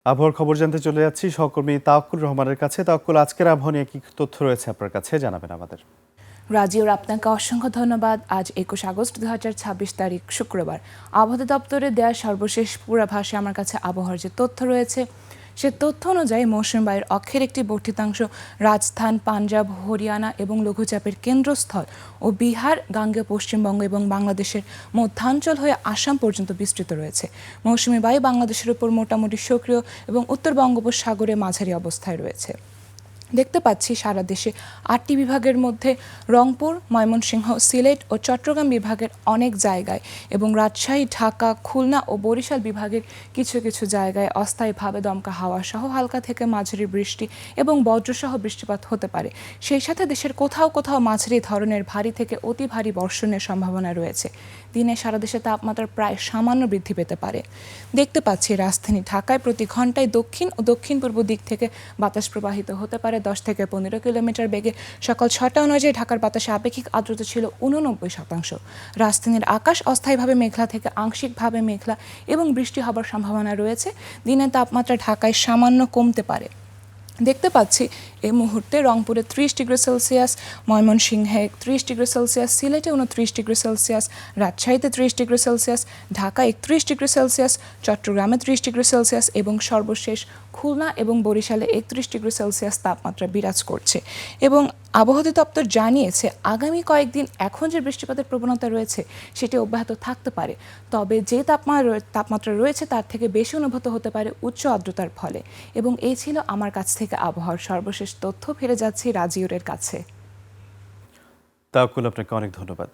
আবহাওয়ার খবর জানতে চলে যাচ্ছি সহকর্মী তাওয়াক্কুল রহমানের কাছে। তাওয়াক্কুল, আজকের আবহাওয়া নিয়ে কি তথ্য রয়েছে আপনার কাছে, জানাবেন আমাদের। রাজিউর, আপনাকে অসংখ্য ধন্যবাদ। আজ 21 আগস্ট 2026 তারিখ শুক্রবার আবহাওয়া দপ্তরে দেওয়া সর্বশেষ পূর্বাভাসে আমার কাছে আবহাওয়ার যে তথ্য রয়েছে সে তথ্য অনুযায়ী মৌসুমী বায়ুর অক্ষের একটি বর্ধিতাংশ রাজস্থান, পাঞ্জাব, হরিয়ানা এবং লঘুচাপের কেন্দ্রস্থল ও বিহার, গাঙ্গেয় পশ্চিমবঙ্গ এবং বাংলাদেশের মধ্যাঞ্চল হয়ে আসাম পর্যন্ত বিস্তৃত রয়েছে। মৌসুমী বায়ু বাংলাদেশের উপর মোটামুটি সক্রিয় এবং উত্তর বঙ্গোপসাগরে মাঝারি অবস্থায় রয়েছে। দেখতে পাচ্ছি সারা দেশে 8টি বিভাগের মধ্যে রংপুর, ময়মনসিংহ, সিলেট ও চট্টগ্রাম বিভাগের অনেক জায়গায় এবং রাজশাহী, ঢাকা, খুলনা ও বরিশাল বিভাগের কিছু কিছু জায়গায় অস্থায়ীভাবে দমকা হাওয়া সহ হালকা থেকে মাঝারি বৃষ্টি এবং বজ্রসহ বৃষ্টিপাত হতে পারে। সেই সাথে দেশের কোথাও কোথাও মাঝারি ধরনের ভারী থেকে অতি ভারী বর্ষণের সম্ভাবনা রয়েছে। দিনে সারা দেশে তাপমাত্রা প্রায় সামান্য বৃদ্ধি পেতে পারে। দেখতে পাচ্ছি রাজধানী ঢাকায় প্রতি ঘন্টায় দক্ষিণ ও দক্ষিণ পূর্ব দিক থেকে বাতাস প্রবাহিত হতে পারে 10 থেকে 15 কিলোমিটার বেগে। সকাল 6টা অনুযায়ী ঢাকার বাতাসে আপেক্ষিক আর্দ্রতা ছিল 89%। রাজধানীর আকাশ অস্থায়ীভাবে মেঘলা থেকে আংশিকভাবে মেঘলা এবং বৃষ্টি হবার সম্ভাবনা রয়েছে। দিনের তাপমাত্রা ঢাকায় সামান্য কমতে পারে। দেখতে পাচ্ছি এই মুহূর্তে রংপুরে 30 ডিগ্রি সেলসিয়াস, ময়মনসিংহে 30 ডিগ্রি সেলসিয়াস, সিলেটে 29 ডিগ্রি সেলসিয়াস, রাজশাহীতে 30 degree Celsius, Dhaka 31 degree Celsius, চট্টগ্রামে 30 ডিগ্রি সেলসিয়াস এবং সর্বশেষ খুলনা এবং বরিশালে 31 ডিগ্রি সেলসিয়াস তাপমাত্রা বিরাজ করছে। এবং আবহাওয়া দপ্তর জানিয়েছে আগামী কয়েকদিন এখন যে বৃষ্টিপাতের প্রবণতা রয়েছে সেটি অব্যাহত থাকতে পারে, তবে যে তাপমাত্রা রয়েছে তার থেকে বেশি অনুভূত হতে পারে উচ্চ আর্দ্রতার ফলে। এবং এই ছিল আমার কাছ থেকে আবহাওয়ার সর্বশেষ তথ্য। ফিরে যাচ্ছি রাজিউরের কাছে। তাওয়াক্কুল, আপনাকে অনেক ধন্যবাদ।